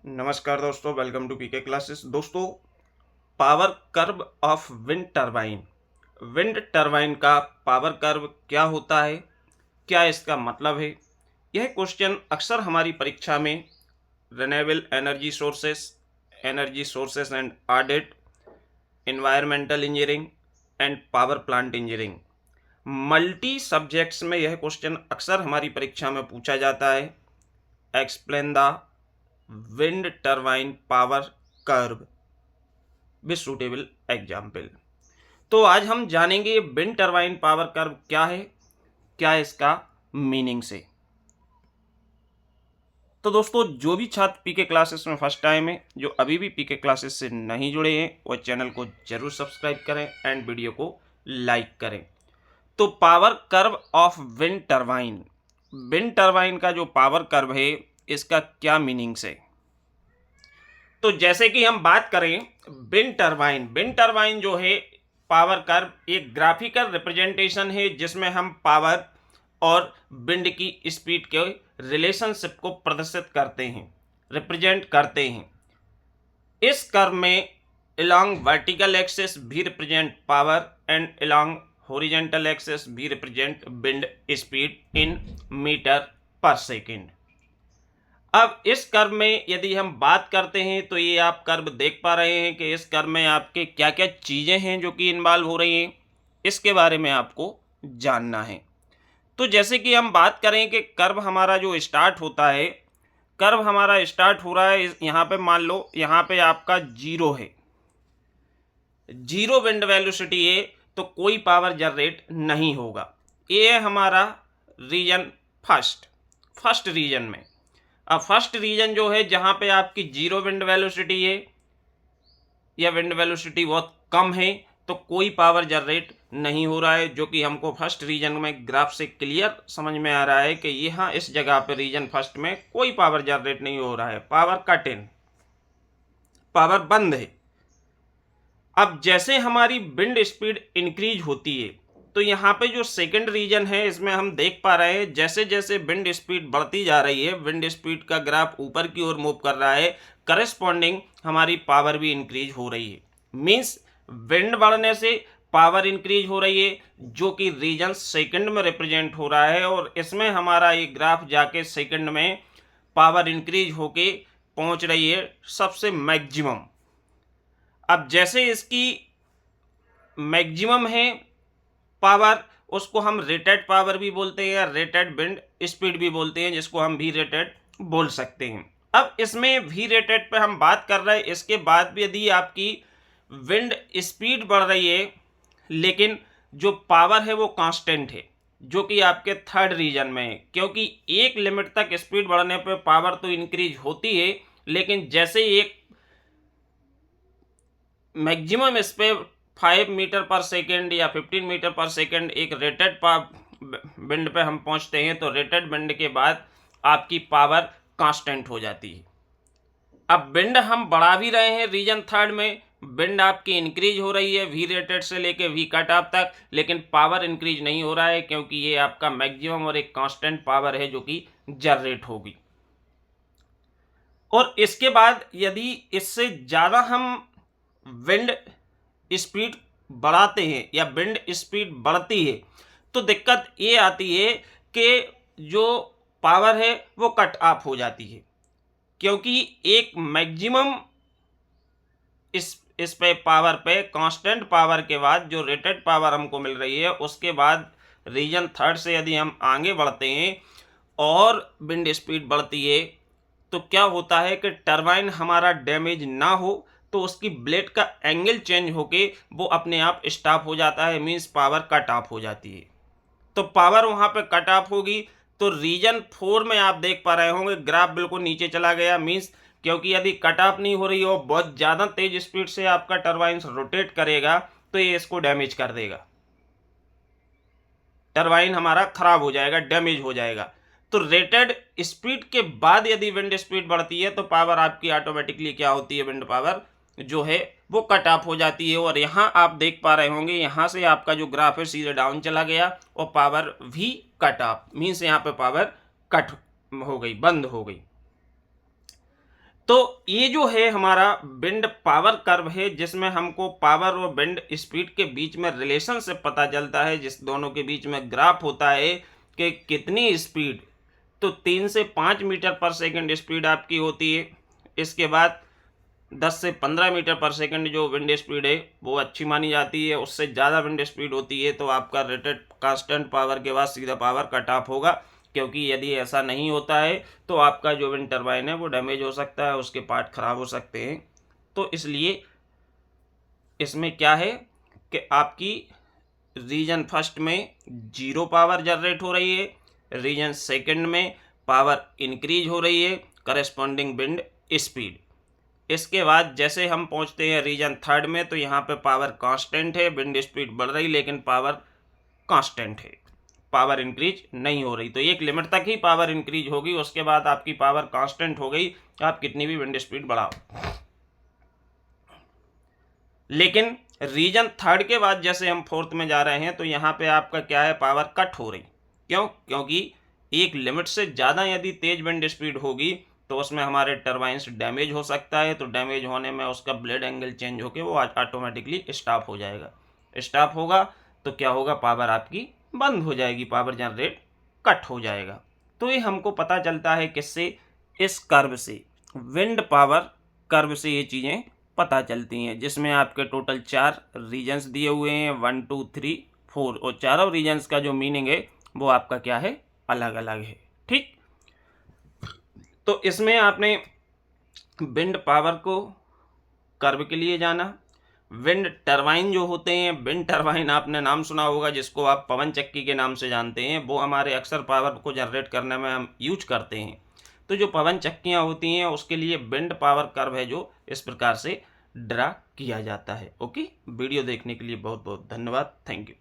नमस्कार दोस्तों, welcome to PK classes. दोस्तों, power curve of wind turbine. Wind turbine का पावर कर्व क्या होता है, क्या इसका मतलब है? यह क्वेश्चन अक्सर हमारी परीक्षा में renewable energy sources and audit, environmental engineering and power plant engineering, multi subjects में यह क्वेश्चन अक्सर हमारी परीक्षा में पूछा जाता है। Explain the wind turbine power curve with suitable example. तो आज हम जानेंगे विंड टरबाइन पावर कर्व क्या है, क्या इसका मीनिंग से। तो दोस्तों, जो भी छात्र पीके क्लासेस में फर्स्ट टाइम है, जो अभी भी पीके क्लासेस से नहीं जुड़े हैं, वो चैनल को जरूर सब्सक्राइब करें एंड वीडियो को लाइक करें। तो power curve of wind turbine का जो पावर कर्व है, इसका क्या मीनिंग्स है? तो जैसे कि हम बात करें विंड टरबाइन जो है पावर कर्व एक ग्राफिकल रिप्रेजेंटेशन है जिसमें हम पावर और विंड की स्पीड के रिलेशनशिप को प्रदर्शित करते हैं, रिप्रेजेंट करते हैं। इस कर्व में along वर्टिकल एक्सिस भी represent power and along horizontal axis भी represent wind speed in metre per second. अब इस कर्व में यदि हम बात करते हैं तो ये आप कर्व देख पा रहे हैं कि इस कर्व में आपके क्या क्या चीज़ें हैं जो कि इन्वॉल्व हो रही हैं, इसके बारे में आपको जानना है। तो जैसे कि हम बात करें कि कर्व हमारा जो स्टार्ट होता है, कर्व हमारा स्टार्ट हो रहा है यहाँ पे, मान लो यहाँ पे आपका जीरो है, जीरो विंड वेलोसिटी है, तो कोई पावर जनरेट नहीं होगा। ये है हमारा रीजन फर्स्ट रीजन में। अब फर्स्ट रीजन जो है जहां पे आपकी जीरो विंड वेलोसिटी है या विंड वेलोसिटी बहुत कम है, तो कोई पावर जनरेट नहीं हो रहा है, जो कि हमको फर्स्ट रीजन में ग्राफ से क्लियर समझ में आ रहा है कि यहाँ इस जगह पे रीजन फर्स्ट में कोई पावर जनरेट नहीं हो रहा है, पावर कट इन, पावर बंद है। अब जैसे हमारी विंड स्पीड इंक्रीज होती है, तो यहाँ पे जो सेकंड रीजन है इसमें हम देख पा रहे हैं जैसे जैसे विंड स्पीड बढ़ती जा रही है, विंड स्पीड का ग्राफ ऊपर की ओर मूव कर रहा है, करस्पॉन्डिंग हमारी पावर भी इंक्रीज हो रही है। मीन्स विंड बढ़ने से पावर इंक्रीज हो रही है, जो कि रीजन सेकंड में रिप्रेजेंट हो रहा है, और इसमें हमारा ये ग्राफ जाके सेकंड में पावर इंक्रीज होके पहुंच रही है सबसे मैक्सिमम। अब जैसे इसकी मैक्सिमम है पावर, उसको हम रेटेड पावर भी बोलते हैं या रेटेड विंड स्पीड भी बोलते हैं, जिसको हम वी रेटेड बोल सकते हैं। अब इसमें वी रेटेड पे हम बात कर रहे हैं, इसके बाद भी यदि आपकी विंड स्पीड बढ़ रही है लेकिन जो पावर है वो कांस्टेंट है, जो कि आपके थर्ड रीजन में है, क्योंकि एक लिमिट तक स्पीड बढ़ने पे पावर तो इंक्रीज होती है, लेकिन जैसे एक मैक्सिमम इस पे 5 मीटर पर सेकेंड या 15 मीटर पर सेकेंड एक रेटेड विंड पे हम पहुंचते हैं, तो रेटेड विंड के बाद आपकी पावर कांस्टेंट हो जाती है। अब विंड हम बढ़ा भी रहे हैं रीजन थर्ड में, विंड आपकी इंक्रीज हो रही है वी रेटेड से लेके वी कट ऑफ तक, लेकिन पावर इंक्रीज नहीं हो रहा है, क्योंकि ये आपका मैक्सिमम और एक कांस्टेंट पावर है जो कि जनरेट होगी। और इसके बाद यदि इससे ज़्यादा हम विंड स्पीड बढ़ाते हैं या विंड स्पीड बढ़ती है, तो दिक्कत ये आती है कि जो पावर है वो कट ऑफ हो जाती है, क्योंकि एक मैक्सिमम इस पे पावर पे कांस्टेंट पावर के बाद जो रेटेड पावर हमको मिल रही है, उसके बाद रीजन थर्ड से यदि हम आगे बढ़ते हैं और विंड स्पीड बढ़ती है, तो क्या होता है कि टरबाइन हमारा डैमेज ना हो, तो उसकी ब्लेड का एंगल चेंज होके वो अपने आप स्टॉप हो जाता है, मींस पावर कट ऑफ हो जाती है। तो पावर वहाँ पे कट ऑफ होगी, तो रीजन 4 में आप देख पा रहे होंगे ग्राफ बिल्कुल नीचे चला गया, मींस क्योंकि यदि कट ऑफ नहीं हो रही हो, बहुत ज़्यादा तेज स्पीड से आपका टरबाइन रोटेट करेगा, तो ये इसको डैमेज कर देगा, टरबाइन हमारा खराब हो जाएगा, डैमेज हो जाएगा। तो रेटेड स्पीड के बाद यदि विंड स्पीड बढ़ती है, तो पावर आपकी ऑटोमेटिकली क्या होती है, विंड पावर जो है वो कट ऑफ हो जाती है। और यहाँ आप देख पा रहे होंगे, यहाँ से आपका जो ग्राफ है सीधे डाउन चला गया और पावर भी कट ऑफ, मीन्स यहाँ पे पावर कट हो गई, बंद हो गई। तो ये जो है हमारा विंड पावर कर्व है, जिसमें हमको पावर और विंड स्पीड के बीच में रिलेशन से पता चलता है, जिस दोनों के बीच में ग्राफ होता है कि कितनी स्पीड, तो 3 से 5 मीटर पर सेकंड स्पीड आपकी होती है। इसके बाद 10 से 15 मीटर पर सेकंड जो विंड स्पीड है वो अच्छी मानी जाती है। उससे ज़्यादा विंड स्पीड होती है तो आपका रेटेड कांस्टेंट पावर के बाद सीधा पावर कट ऑफ होगा, क्योंकि यदि ऐसा नहीं होता है तो आपका जो विंड टरबाइन है वो डैमेज हो सकता है, उसके पार्ट खराब हो सकते हैं। तो इसलिए इसमें क्या है कि आपकी रीजन फर्स्ट में 0 पावर जनरेट हो रही है, रीजन सेकंड में पावर इंक्रीज हो रही है करस्पॉन्डिंग विंड स्पीड। इसके बाद जैसे हम पहुंचते हैं रीजन थर्ड में, तो यहाँ पे पावर कांस्टेंट है, विंड स्पीड बढ़ रही लेकिन पावर कांस्टेंट है, पावर इंक्रीज नहीं हो रही। तो एक लिमिट तक ही पावर इंक्रीज होगी, उसके बाद आपकी पावर कांस्टेंट हो गई, आप कितनी भी विंड स्पीड बढ़ाओ। लेकिन रीजन थर्ड के बाद जैसे हम फोर्थ में जा रहे हैं तो यहाँ पे आपका क्या है, पावर कट हो रही। क्यों? क्योंकि एक लिमिट से ज़्यादा यदि तेज विंड स्पीड होगी तो उसमें हमारे टरबाइंस डैमेज हो सकता है, तो डैमेज होने में उसका ब्लेड एंगल चेंज होकर वो ऑटोमेटिकली स्टॉप हो जाएगा। स्टॉप होगा तो क्या होगा, पावर आपकी बंद हो जाएगी, पावर जनरेट कट हो जाएगा। तो ये हमको पता चलता है किससे, इस कर्व से, विंड पावर कर्व से ये चीज़ें पता चलती हैं, जिसमें आपके टोटल 4 रीजन्स दिए हुए हैं, 1 2 3 4, और चारों रीजन्स का जो मीनिंग है वो आपका क्या है, अलग अलग है। ठीक, तो इसमें आपने विंड पावर को कर्व के लिए जाना। विंड टरबाइन जो होते हैं, विंड टरबाइन आपने नाम सुना होगा, जिसको आप पवन चक्की के नाम से जानते हैं, वो हमारे अक्सर पावर को जनरेट करने में हम यूज करते हैं। तो जो पवन चक्कियाँ होती हैं उसके लिए विंड पावर कर्व है जो इस प्रकार से ड्रा किया जाता है। ओके, वीडियो देखने के लिए बहुत बहुत धन्यवाद। Thank you.